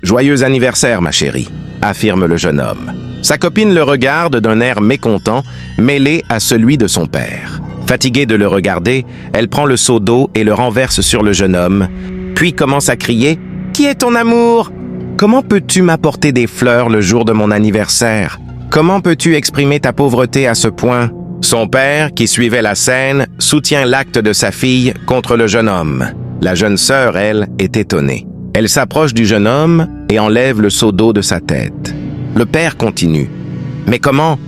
Joyeux anniversaire, ma chérie, affirme le jeune homme. Sa copine le regarde d'un air mécontent, mêlé à celui de son père. Fatiguée de le regarder, elle prend le seau d'eau et le renverse sur le jeune homme, puis commence à crier « Qui est ton amour? Comment peux-tu m'apporter des fleurs le jour de mon anniversaire? Comment peux-tu exprimer ta pauvreté à ce point ?» Son père, qui suivait la scène, soutient l'acte de sa fille contre le jeune homme. La jeune sœur, elle, est étonnée. Elle s'approche du jeune homme et enlève le seau d'eau de sa tête. Le père continue. « Mais comment?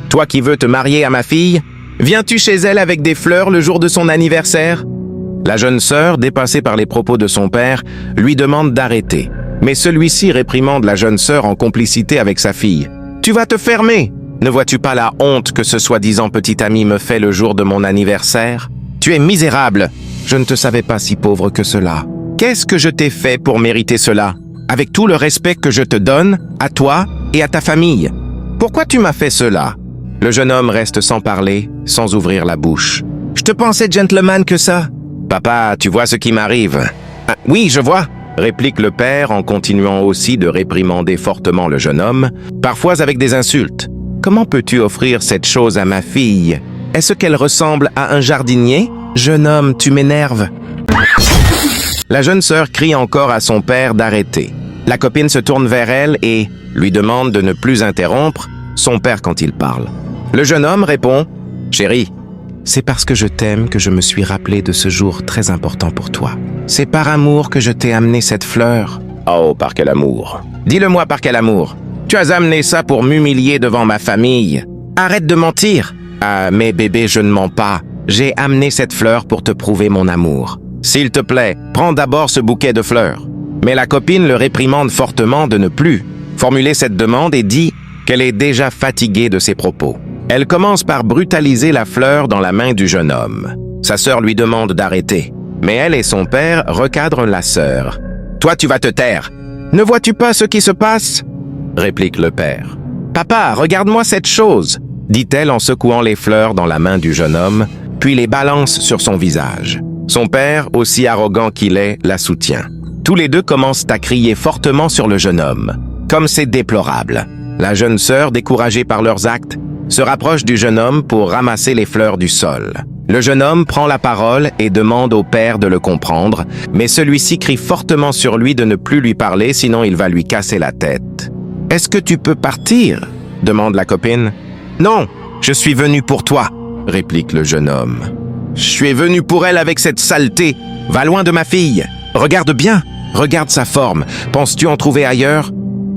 Toi qui veux te marier à ma fille, viens-tu chez elle avec des fleurs le jour de son anniversaire ?» La jeune sœur, dépassée par les propos de son père, lui demande d'arrêter. Mais celui-ci réprimande la jeune sœur en complicité avec sa fille. « Tu vas te fermer! Ne vois-tu pas la honte que ce soi-disant petit ami me fait le jour de mon anniversaire? Tu es misérable! Je ne te savais pas si pauvre que cela. Qu'est-ce que je t'ai fait pour mériter cela? Avec tout le respect que je te donne, à toi et à ta famille. Pourquoi tu m'as fait cela? » Le jeune homme reste sans parler, sans ouvrir la bouche. « Je te pensais gentleman que ça? »« Papa, tu vois ce qui m'arrive. »« Ah, oui, je vois. » réplique le père en continuant aussi de réprimander fortement le jeune homme, parfois avec des insultes. « Comment peux-tu offrir cette chose à ma fille? Est-ce qu'elle ressemble à un jardinier? Jeune homme, tu m'énerves. » La jeune sœur crie encore à son père d'arrêter. La copine se tourne vers elle et lui demande de ne plus interrompre son père quand il parle. Le jeune homme répond « Chérie, c'est parce que je t'aime que je me suis rappelé de ce jour très important pour toi. C'est par amour que je t'ai amené cette fleur. » Oh, par quel amour! Dis-le-moi par quel amour! Tu as amené ça pour m'humilier devant ma famille. Arrête de mentir! Ah, mais bébé, je ne mens pas. J'ai amené cette fleur pour te prouver mon amour. S'il te plaît, prends d'abord ce bouquet de fleurs. Mais la copine le réprimande fortement de ne plus formuler cette demande et dit qu'elle est déjà fatiguée de ses propos. Elle commence par brutaliser la fleur dans la main du jeune homme. Sa sœur lui demande d'arrêter, mais elle et son père recadrent la sœur. « Toi, tu vas te taire. Ne vois-tu pas ce qui se passe? » réplique le père. « Papa, regarde-moi cette chose, » dit-elle en secouant les fleurs dans la main du jeune homme, puis les balance sur son visage. Son père, aussi arrogant qu'il est, la soutient. Tous les deux commencent à crier fortement sur le jeune homme. Comme c'est déplorable. La jeune sœur, découragée par leurs actes, se rapproche du jeune homme pour ramasser les fleurs du sol. Le jeune homme prend la parole et demande au père de le comprendre, mais celui-ci crie fortement sur lui de ne plus lui parler, sinon il va lui casser la tête. « Est-ce que tu peux partir ?» demande la copine. « Non, je suis venu pour toi » réplique le jeune homme. « Je suis venu pour elle avec cette saleté. Va loin de ma fille. Regarde bien, regarde sa forme. Penses-tu en trouver ailleurs?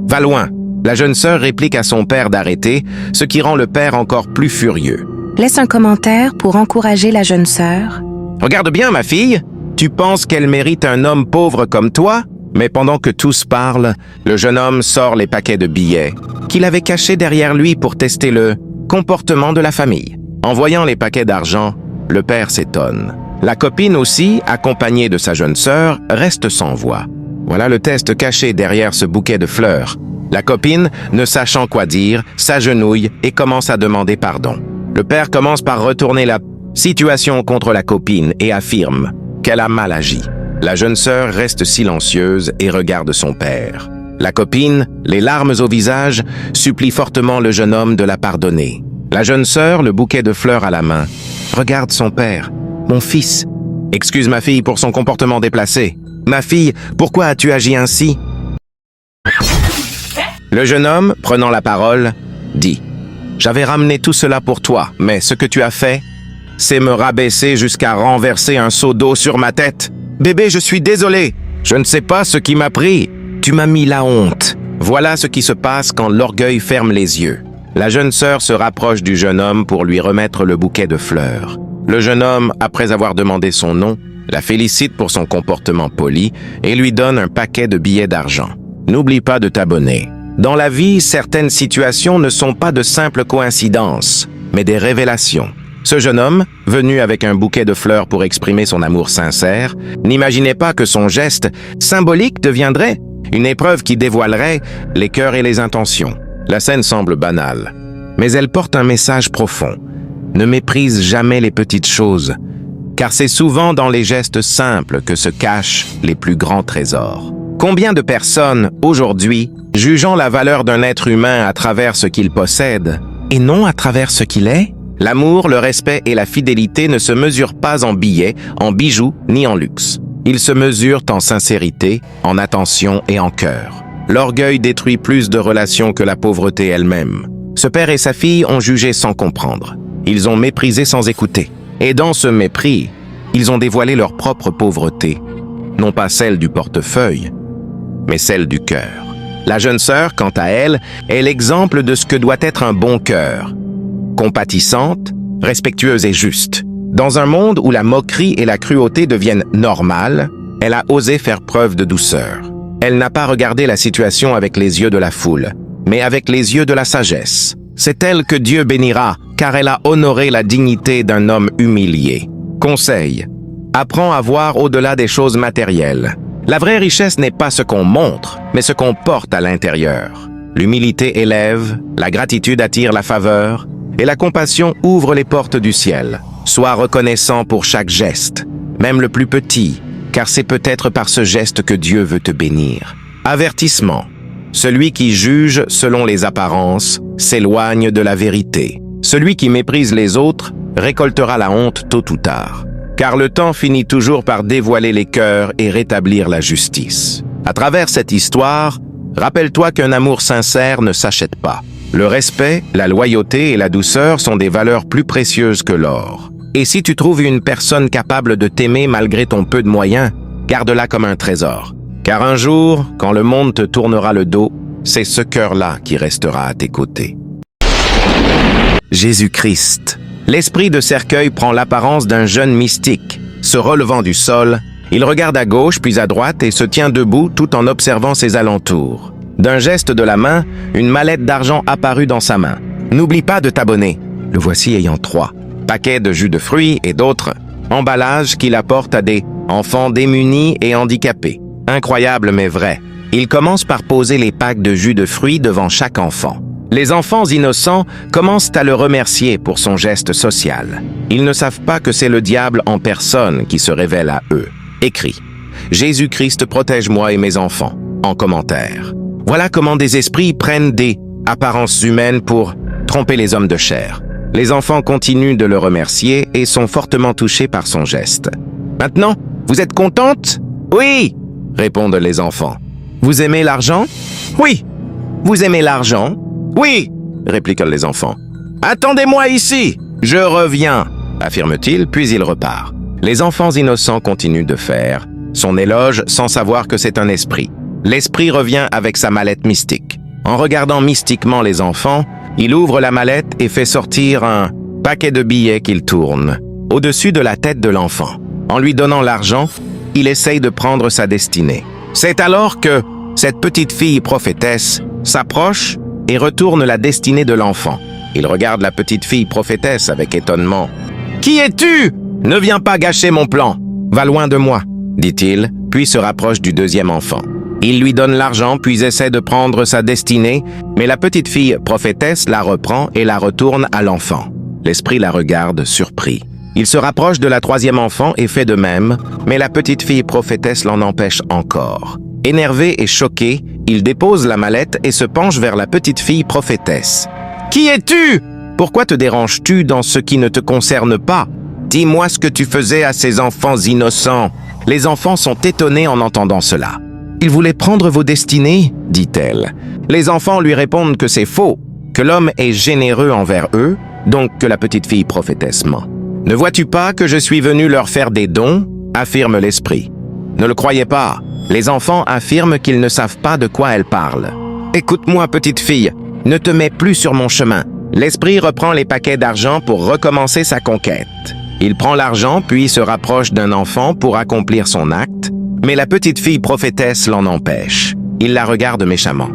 Va loin. » La jeune sœur réplique à son père d'arrêter, ce qui rend le père encore plus furieux. Laisse un commentaire pour encourager la jeune sœur. Regarde bien, ma fille. Tu penses qu'elle mérite un homme pauvre comme toi? Mais pendant que tous parlent, le jeune homme sort les paquets de billets qu'il avait cachés derrière lui pour tester le comportement de la famille. En voyant les paquets d'argent, le père s'étonne. La copine aussi, accompagnée de sa jeune sœur, reste sans voix. Voilà le test caché derrière ce bouquet de fleurs. La copine, ne sachant quoi dire, s'agenouille et commence à demander pardon. Le père commence par retourner la situation contre la copine et affirme qu'elle a mal agi. La jeune sœur reste silencieuse et regarde son père. La copine, les larmes au visage, supplie fortement le jeune homme de la pardonner. La jeune sœur, le bouquet de fleurs à la main, regarde son père. « Mon fils, excuse ma fille pour son comportement déplacé. Ma fille, pourquoi as-tu agi ainsi ?» Le jeune homme, prenant la parole, dit « J'avais ramené tout cela pour toi, mais ce que tu as fait, c'est me rabaisser jusqu'à renverser un seau d'eau sur ma tête. Bébé, je suis désolé. Je ne sais pas ce qui m'a pris. Tu m'as mis la honte. Voilà ce qui se passe quand l'orgueil ferme les yeux. » La jeune sœur se rapproche du jeune homme pour lui remettre le bouquet de fleurs. Le jeune homme, après avoir demandé son nom, la félicite pour son comportement poli et lui donne un paquet de billets d'argent. N'oublie pas de t'abonner. Dans la vie, certaines situations ne sont pas de simples coïncidences, mais des révélations. Ce jeune homme, venu avec un bouquet de fleurs pour exprimer son amour sincère, n'imaginait pas que son geste symbolique deviendrait une épreuve qui dévoilerait les cœurs et les intentions. La scène semble banale, mais elle porte un message profond. Ne méprise jamais les petites choses, car c'est souvent dans les gestes simples que se cachent les plus grands trésors. Combien de personnes, aujourd'hui, jugeant la valeur d'un être humain à travers ce qu'il possède, et non à travers ce qu'il est? L'amour, le respect et la fidélité ne se mesurent pas en billets, en bijoux, ni en luxe. Ils se mesurent en sincérité, en attention et en cœur. L'orgueil détruit plus de relations que la pauvreté elle-même. Ce père et sa fille ont jugé sans comprendre. Ils ont méprisé sans écouter. Et dans ce mépris, ils ont dévoilé leur propre pauvreté. Non pas celle du portefeuille, mais celle du cœur. La jeune sœur, quant à elle, est l'exemple de ce que doit être un bon cœur. Compatissante, respectueuse et juste. Dans un monde où la moquerie et la cruauté deviennent normales, elle a osé faire preuve de douceur. Elle n'a pas regardé la situation avec les yeux de la foule, mais avec les yeux de la sagesse. C'est elle que Dieu bénira, car elle a honoré la dignité d'un homme humilié. Conseil: apprends à voir au-delà des choses matérielles. La vraie richesse n'est pas ce qu'on montre, mais ce qu'on porte à l'intérieur. L'humilité élève, la gratitude attire la faveur, et la compassion ouvre les portes du ciel. Sois reconnaissant pour chaque geste, même le plus petit, car c'est peut-être par ce geste que Dieu veut te bénir. Avertissement: celui qui juge selon les apparences s'éloigne de la vérité. Celui qui méprise les autres récoltera la honte tôt ou tard. Car le temps finit toujours par dévoiler les cœurs et rétablir la justice. À travers cette histoire, rappelle-toi qu'un amour sincère ne s'achète pas. Le respect, la loyauté et la douceur sont des valeurs plus précieuses que l'or. Et si tu trouves une personne capable de t'aimer malgré ton peu de moyens, garde-la comme un trésor. Car un jour, quand le monde te tournera le dos, c'est ce cœur-là qui restera à tes côtés. Jésus-Christ. L'esprit de cercueil prend l'apparence d'un jeune mystique. Se relevant du sol, il regarde à gauche puis à droite et se tient debout tout en observant ses alentours. D'un geste de la main, une mallette d'argent apparut dans sa main. « N'oublie pas de t'abonner. » Le voici ayant 3. Paquets de jus de fruits et d'autres emballages qu'il apporte à des enfants démunis et handicapés. Incroyable mais vrai. Il commence par poser les packs de jus de fruits devant chaque enfant. Les enfants innocents commencent à le remercier pour son geste social. Ils ne savent pas que c'est le diable en personne qui se révèle à eux. Écrit: Jésus-Christ, protège-moi et mes enfants. En commentaire. Voilà comment des esprits prennent des apparences humaines pour tromper les hommes de chair. Les enfants continuent de le remercier et sont fortement touchés par son geste. Maintenant, vous êtes contente? Oui, répondent les enfants. Vous aimez l'argent? Oui. Vous aimez l'argent? Oui, répliquent les enfants. Attendez-moi ici, je reviens, affirme-t-il, puis il repart. Les enfants innocents continuent de faire son éloge sans savoir que c'est un esprit. L'esprit revient avec sa mallette mystique. En regardant mystiquement les enfants, il ouvre la mallette et fait sortir un paquet de billets qu'il tourne au-dessus de la tête de l'enfant. En lui donnant l'argent, il essaye de prendre sa destinée. C'est alors que cette petite fille prophétesse s'approche et retourne la destinée de l'enfant. Il regarde la petite fille prophétesse avec étonnement. « Qui es-tu? Ne viens pas gâcher mon plan. Va loin de moi, dit-il, puis se rapproche du deuxième enfant. Il lui donne l'argent, puis essaie de prendre sa destinée, mais la petite fille prophétesse la reprend et la retourne à l'enfant. L'esprit la regarde, surpris. Il se rapproche de la troisième enfant et fait de même, mais la petite fille prophétesse l'en empêche encore. Énervé et choqué, il dépose la mallette et se penche vers la petite fille prophétesse. « Qui es-tu? Pourquoi te déranges-tu dans ce qui ne te concerne pas? Dis-moi ce que tu faisais à ces enfants innocents. » Les enfants sont étonnés en entendant cela. « Il voulait prendre vos destinées, dit-elle. » Les enfants lui répondent que c'est faux, que l'homme est généreux envers eux, donc que la petite fille prophétesse ment. « Ne vois-tu pas que je suis venu leur faire des dons? » affirme l'esprit. Ne le croyez pas. Les enfants affirment qu'ils ne savent pas de quoi elle parle. « Écoute-moi, petite fille, ne te mets plus sur mon chemin. » L'esprit reprend les paquets d'argent pour recommencer sa conquête. Il prend l'argent puis se rapproche d'un enfant pour accomplir son acte, mais la petite fille prophétesse l'en empêche. Il la regarde méchamment.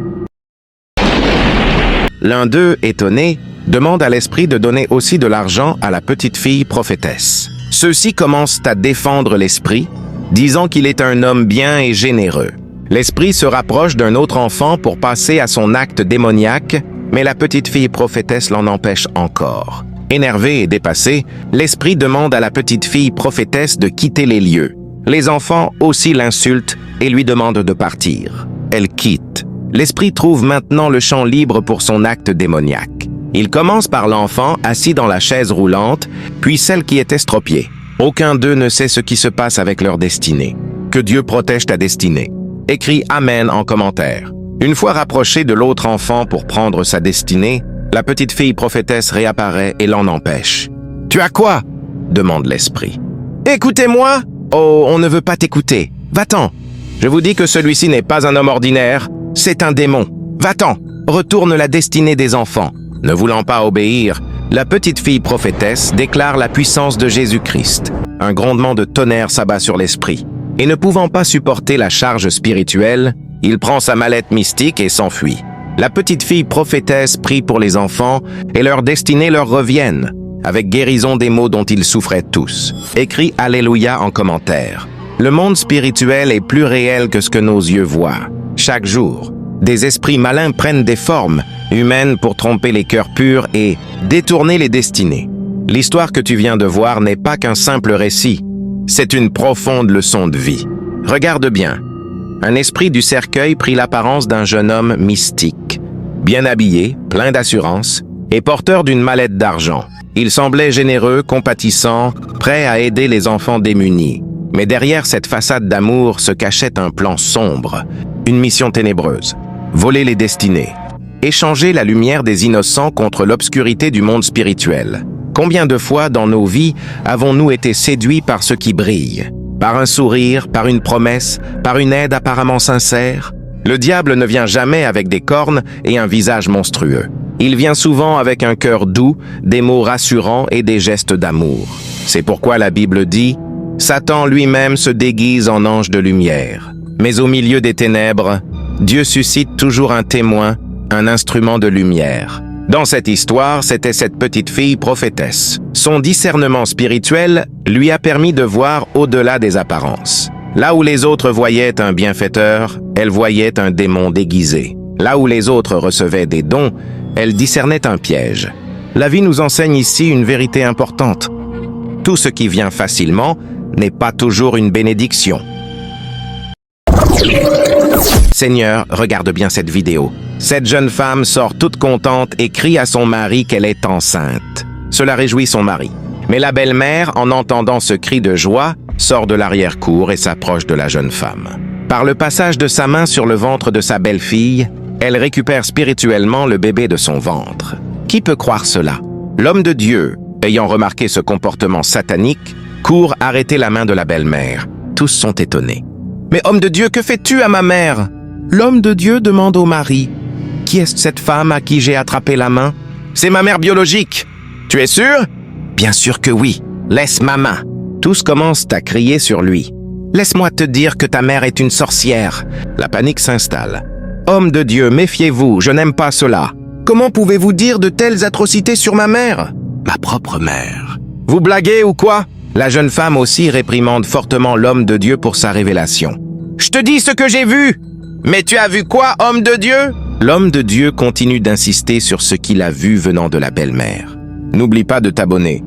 L'un d'eux, étonné, demande à l'esprit de donner aussi de l'argent à la petite fille prophétesse. Ceux-ci commencent à défendre l'esprit, disant qu'il est un homme bien et généreux. L'esprit se rapproche d'un autre enfant pour passer à son acte démoniaque, mais la petite fille prophétesse l'en empêche encore. Énervé et dépassé, l'esprit demande à la petite fille prophétesse de quitter les lieux. Les enfants aussi l'insultent et lui demande de partir. Elle quitte. L'esprit trouve maintenant le champ libre pour son acte démoniaque. Il commence par l'enfant assis dans la chaise roulante, puis celle qui est estropiée. Aucun d'eux ne sait ce qui se passe avec leur destinée. Que Dieu protège ta destinée. Écris Amen en commentaire. Une fois rapprochée de l'autre enfant pour prendre sa destinée, la petite fille prophétesse réapparaît et l'en empêche. « Tu as quoi ?» demande l'esprit. « Écoutez-moi !»« Oh, on ne veut pas t'écouter. Va-t'en. Je vous dis que celui-ci n'est pas un homme ordinaire, c'est un démon. Va-t'en, retourne la destinée des enfants. » Ne voulant pas obéir, la petite fille prophétesse déclare la puissance de Jésus-Christ. Un grondement de tonnerre s'abat sur l'esprit. Et ne pouvant pas supporter la charge spirituelle, il prend sa mallette mystique et s'enfuit. La petite fille prophétesse prie pour les enfants et leur destinée leur revienne, avec guérison des maux dont ils souffraient tous. Écris Alléluia en commentaire. Le monde spirituel est plus réel que ce que nos yeux voient. Chaque jour, des esprits malins prennent des formes humaines pour tromper les cœurs purs et détourner les destinées. L'histoire que tu viens de voir n'est pas qu'un simple récit. C'est une profonde leçon de vie. Regarde bien. Un esprit du cercueil prit l'apparence d'un jeune homme mystique, bien habillé, plein d'assurance, et porteur d'une mallette d'argent. Il semblait généreux, compatissant, prêt à aider les enfants démunis. Mais derrière cette façade d'amour se cachait un plan sombre, une mission ténébreuse. Voler les destinées. Échanger la lumière des innocents contre l'obscurité du monde spirituel. Combien de fois dans nos vies avons-nous été séduits par ce qui brille? Par un sourire, par une promesse, par une aide apparemment sincère? Le diable ne vient jamais avec des cornes et un visage monstrueux. Il vient souvent avec un cœur doux, des mots rassurants et des gestes d'amour. C'est pourquoi la Bible dit « Satan lui-même se déguise en ange de lumière. Mais au milieu des ténèbres, Dieu suscite toujours un témoin, un instrument de lumière. » Dans cette histoire, c'était cette petite fille prophétesse. Son discernement spirituel lui a permis de voir au-delà des apparences. Là où les autres voyaient un bienfaiteur, elle voyait un démon déguisé. Là où les autres recevaient des dons, elle discernait un piège. La vie nous enseigne ici une vérité importante. Tout ce qui vient facilement n'est pas toujours une bénédiction. Seigneur, regarde bien cette vidéo. Cette jeune femme sort toute contente et crie à son mari qu'elle est enceinte. Cela réjouit son mari. Mais la belle-mère, en entendant ce cri de joie, sort de l'arrière-cour et s'approche de la jeune femme. Par le passage de sa main sur le ventre de sa belle-fille, elle récupère spirituellement le bébé de son ventre. Qui peut croire cela? L'homme de Dieu, ayant remarqué ce comportement satanique, court arrêter la main de la belle-mère. Tous sont étonnés. « Mais homme de Dieu, que fais-tu à ma mère ?» L'homme de Dieu demande au mari. « Qui est cette femme à qui j'ai attrapé la main ?»« C'est ma mère biologique. Tu es sûr ?»« Bien sûr que oui. Laisse ma main. » Tous commencent à crier sur lui. « Laisse-moi te dire que ta mère est une sorcière. » La panique s'installe. « Homme de Dieu, méfiez-vous, je n'aime pas cela. Comment pouvez-vous dire de telles atrocités sur ma mère ?»« Ma propre mère. »« Vous blaguez ou quoi ?» La jeune femme aussi réprimande fortement l'homme de Dieu pour sa révélation. « Je te dis ce que j'ai vu !»« Mais tu as vu quoi, homme de Dieu ?» L'homme de Dieu continue d'insister sur ce qu'il a vu venant de la belle-mère. « N'oublie pas de t'abonner. »«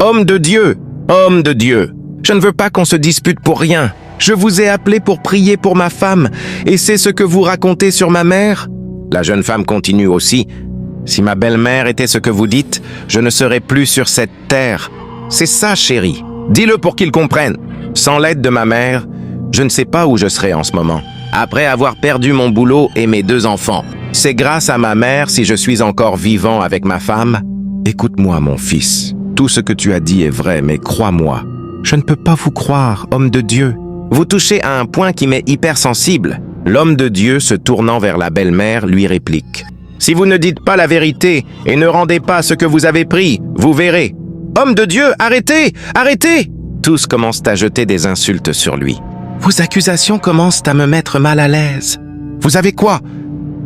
Homme de Dieu ! Homme de Dieu ! Je ne veux pas qu'on se dispute pour rien. Je vous ai appelé pour prier pour ma femme, et c'est ce que vous racontez sur ma mère ?» La jeune femme continue aussi. « Si ma belle-mère était ce que vous dites, je ne serais plus sur cette terre. » C'est ça, chérie. Dis-le pour qu'il comprenne. Sans l'aide de ma mère, je ne sais pas où je serais en ce moment. Après avoir perdu mon boulot et mes 2 enfants, c'est grâce à ma mère si je suis encore vivant avec ma femme. Écoute-moi, mon fils. Tout ce que tu as dit est vrai, mais crois-moi. Je ne peux pas vous croire, homme de Dieu. Vous touchez à un point qui m'est hypersensible. L'homme de Dieu, se tournant vers la belle-mère, lui réplique. Si vous ne dites pas la vérité et ne rendez pas ce que vous avez pris, vous verrez. Homme de Dieu, arrêtez! Arrêtez! Tous commencent à jeter des insultes sur lui. Vos accusations commencent à me mettre mal à l'aise. Vous avez quoi?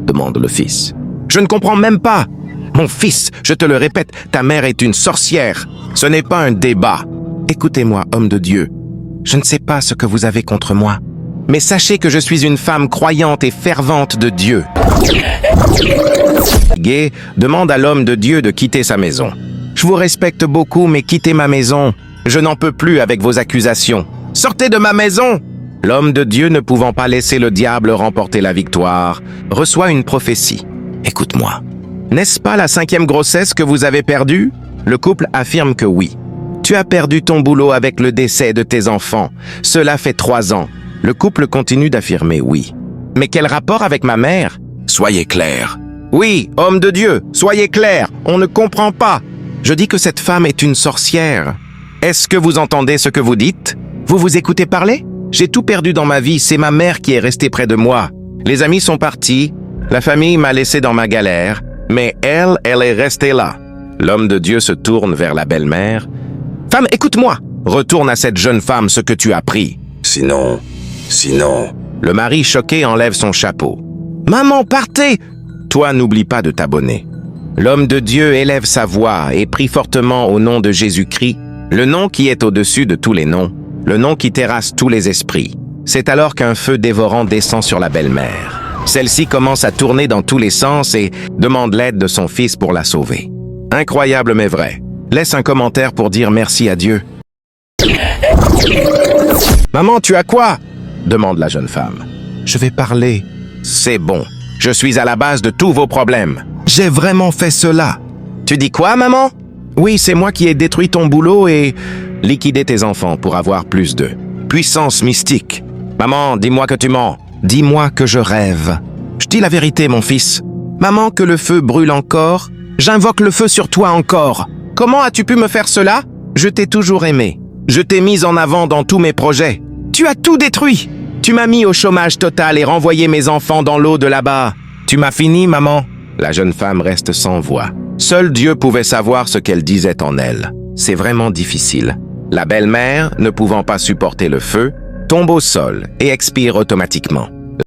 Demande le fils. Je ne comprends même pas. Mon fils, je te le répète, ta mère est une sorcière. Ce n'est pas un débat. Écoutez-moi, homme de Dieu. Je ne sais pas ce que vous avez contre moi, mais sachez que je suis une femme croyante et fervente de Dieu. Gay demande à l'homme de Dieu de quitter sa maison. Je vous respecte beaucoup, mais quittez ma maison. Je n'en peux plus avec vos accusations. Sortez de ma maison! L'homme de Dieu, ne pouvant pas laisser le diable remporter la victoire, reçoit une prophétie. Écoute-moi. N'est-ce pas la 5e grossesse que vous avez perdue? Le couple affirme que oui. Tu as perdu ton boulot avec le décès de tes enfants. Cela fait 3 ans. Le couple continue d'affirmer oui. Mais quel rapport avec ma mère? Soyez clair. Oui, homme de Dieu, soyez clair, on ne comprend pas. Je dis que cette femme est une sorcière. Est-ce que vous entendez ce que vous dites? Vous vous écoutez parler? J'ai tout perdu dans ma vie, c'est ma mère qui est restée près de moi. Les amis sont partis, la famille m'a laissé dans ma galère, mais elle est restée là. L'homme de Dieu se tourne vers la belle-mère. Femme, écoute-moi, retourne à cette jeune femme ce que tu as pris. Sinon... Le mari choqué enlève son chapeau. Maman, partez! Toi, n'oublie pas de t'abonner. L'homme de Dieu élève sa voix et prie fortement au nom de Jésus-Christ, le nom qui est au-dessus de tous les noms, le nom qui terrasse tous les esprits. C'est alors qu'un feu dévorant descend sur la belle-mère. Celle-ci commence à tourner dans tous les sens et demande l'aide de son fils pour la sauver. Incroyable mais vrai. Laisse un commentaire pour dire merci à Dieu. Maman, tu as quoi? Demande la jeune femme. Je vais parler. C'est bon. Je suis à la base de tous vos problèmes. J'ai vraiment fait cela. Tu dis quoi, maman? Oui, c'est moi qui ai détruit ton boulot et liquidé tes enfants pour avoir plus de puissance mystique. Maman, dis-moi que tu mens. Dis-moi que je rêve. Je dis la vérité, mon fils. Maman, que le feu brûle encore. J'invoque le feu sur toi encore. Comment as-tu pu me faire cela? Je t'ai toujours aimé. Je t'ai mis en avant dans tous mes projets. Tu as tout détruit. Tu m'as mis au chômage total et renvoyé mes enfants dans l'eau de là-bas. Tu m'as fini, maman. La jeune femme reste sans voix. Seul Dieu pouvait savoir ce qu'elle disait en elle. C'est vraiment difficile. La belle-mère, ne pouvant pas supporter le feu, tombe au sol et expire automatiquement.